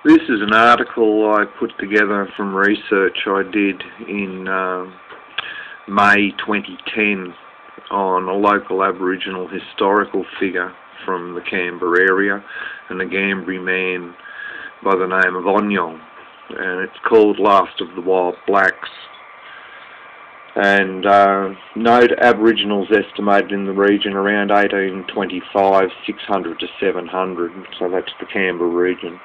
This is an article I put together from research I did in May 2010 on a local Aboriginal historical figure from the Canberra area, and a Ngambri man by the name of Onyong, and it's called Last of the Wild Blacks. And note Aboriginals estimated in the region around 1825, 600 to 700, so that's the Canberra region.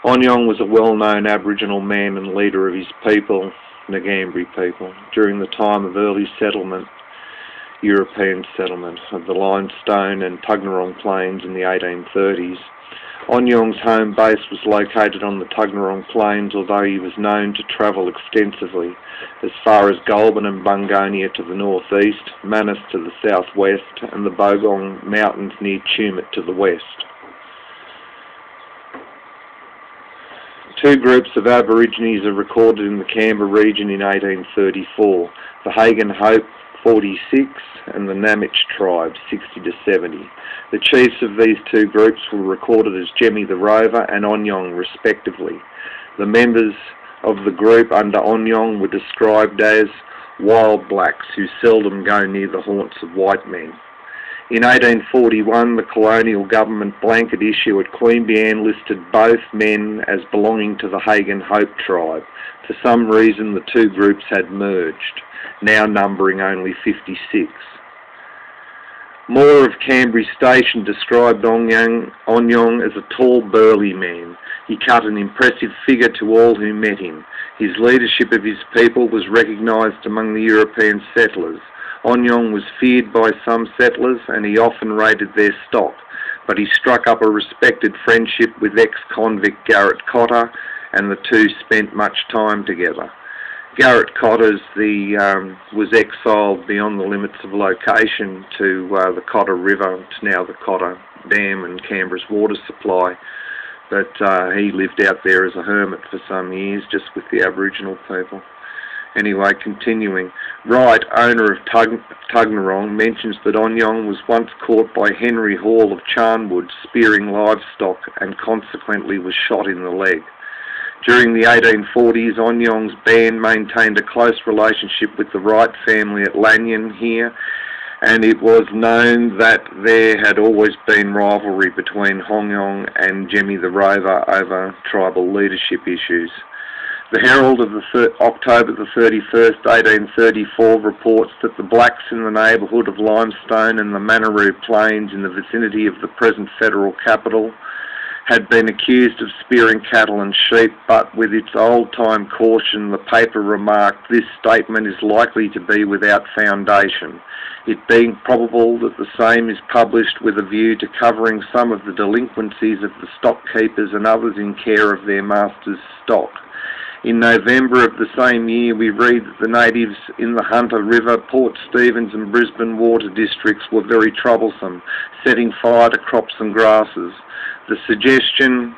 Onyong was a well-known Aboriginal man and leader of his people, the Ngambri people, during the time of early settlement, European settlement of the limestone and Tuggerong plains in the 1830s. Onyong's home base was located on the Tuggerong plains, although he was known to travel extensively as far as Goulburn and Bungonia to the northeast, Manus to the southwest, and the Bogong Mountains near Tumut to the west. Two groups of Aborigines are recorded in the Canberra region in 1834, the Hagen Hope 46 and the Namich tribe 60 to 70. The chiefs of these two groups were recorded as Jemmy the Rover and Onyong respectively. The members of the group under Onyong were described as wild blacks who seldom go near the haunts of white men. In 1841, the colonial government blanket issue at Queanbeyan listed both men as belonging to the Hagen Hope tribe. For some reason, the two groups had merged, now numbering only 56. Moore of Canberra Station described Onyong as a tall, burly man. He cut an impressive figure to all who met him. His leadership of his people was recognised among the European settlers. Onyong was feared by some settlers and he often raided their stock, but he struck up a respected friendship with ex-convict Garrett Cotter, and the two spent much time together. Garrett Cotter was exiled beyond the limits of location to the Cotter River. It's now the Cotter Dam and Canberra's water supply, but he lived out there as a hermit for some years just with the Aboriginal people. Anyway, continuing, Wright, owner of Tuggerong, mentions that Onyong was once caught by Henry Hall of Charnwood spearing livestock and consequently was shot in the leg. During the 1840s, Onyong's band maintained a close relationship with the Wright family at Lanyon here, and it was known that there had always been rivalry between Onyong and Jemmy the Rover over tribal leadership issues. The Herald of October the 31st, 1834 reports that the blacks in the neighbourhood of Limestone and the Manaroo Plains in the vicinity of the present federal capital had been accused of spearing cattle and sheep, but with its old-time caution, the paper remarked this statement is likely to be without foundation, it being probable that the same is published with a view to covering some of the delinquencies of the stock keepers and others in care of their masters' stock. In November of the same year, we read that the natives in the Hunter River, Port Stephens and Brisbane water districts were very troublesome, setting fire to crops and grasses. The suggestion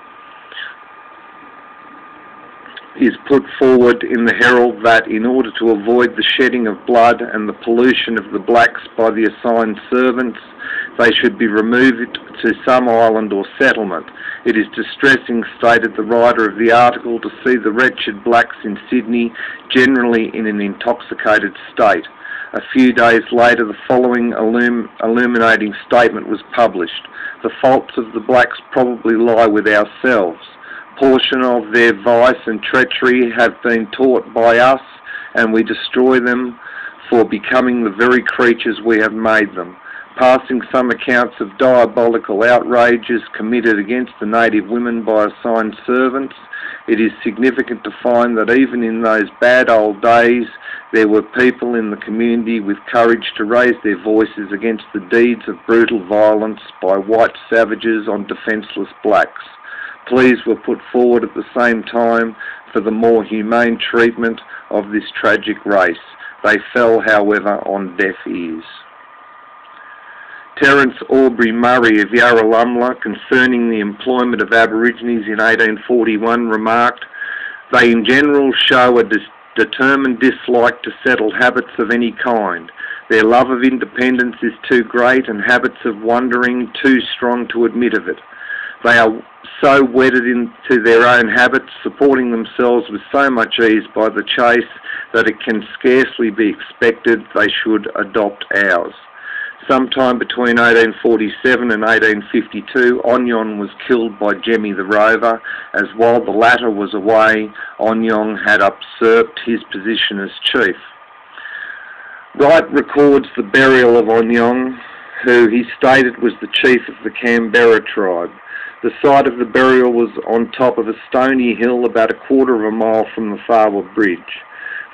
is put forward in the Herald that in order to avoid the shedding of blood and the pollution of the blacks by the assigned servants, they should be removed to some island or settlement. It is distressing, stated the writer of the article, to see the wretched blacks in Sydney generally in an intoxicated state. A few days later, the following illuminating statement was published. The faults of the blacks probably lie with ourselves. Portion of their vice and treachery have been taught by us, and we destroy them for becoming the very creatures we have made them. Passing some accounts of diabolical outrages committed against the native women by assigned servants, it is significant to find that even in those bad old days, there were people in the community with courage to raise their voices against the deeds of brutal violence by white savages on defenceless blacks. Pleas were put forward at the same time for the more humane treatment of this tragic race. They fell, however, on deaf ears. Terence Aubrey Murray of Yarralumla, concerning the employment of Aborigines in 1841, remarked, "They in general show a determined dislike to settled habits of any kind. Their love of independence is too great and habits of wandering too strong to admit of it. They are so wedded into their own habits, supporting themselves with so much ease by the chase, that it can scarcely be expected they should adopt ours. Sometime between 1847 and 1852, Onyong was killed by Jemmy the Rover, as while the latter was away, Onyong had usurped his position as chief. Wright records the burial of Onyong, who he stated was the chief of the Canberra tribe. The site of the burial was on top of a stony hill about a quarter of a mile from the Farwa Bridge.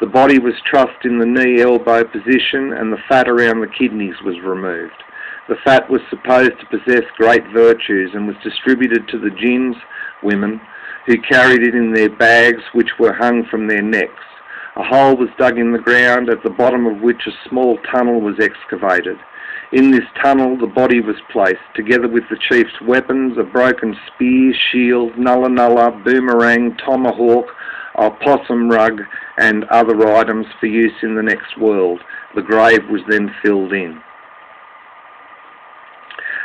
The body was trussed in the knee-elbow position, and the fat around the kidneys was removed. The fat was supposed to possess great virtues and was distributed to the Jins, women, who carried it in their bags, which were hung from their necks. A hole was dug in the ground, at the bottom of which a small tunnel was excavated. In this tunnel the body was placed, together with the chief's weapons, a broken spear, shield, nulla nulla, boomerang, tomahawk, a possum rug, and other items for use in the next world. The grave was then filled in.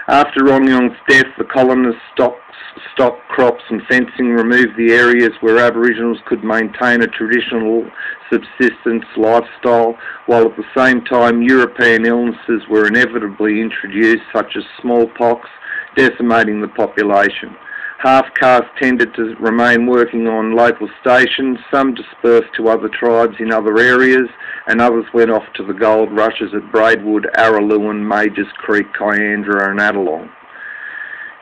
After Onyong's death, the colonists stopped crops and fencing, removed the areas where Aboriginals could maintain a traditional subsistence lifestyle, while at the same time European illnesses were inevitably introduced, such as smallpox, decimating the population. Half-castes tended to remain working on local stations, some dispersed to other tribes in other areas, and others went off to the gold rushes at Braidwood, Araluen, Majors Creek, Kyandra and Adelong.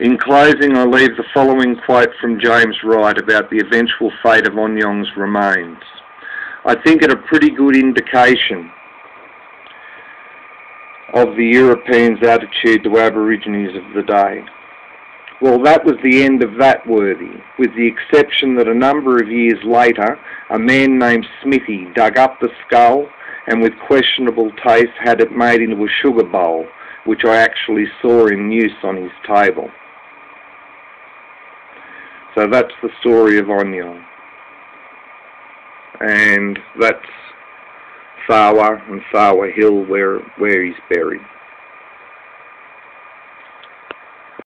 In closing, I leave the following quote from James Wright about the eventual fate of Onyong's remains. I think it a pretty good indication of the Europeans' attitude to Aborigines of the day. Well, that was the end of that worthy, with the exception that a number of years later, a man named Smithy dug up the skull and with questionable taste had it made into a sugar bowl, which I actually saw in use on his table. So that's the story of Onyong. And that's Farwa and Farwa Hill where he's buried.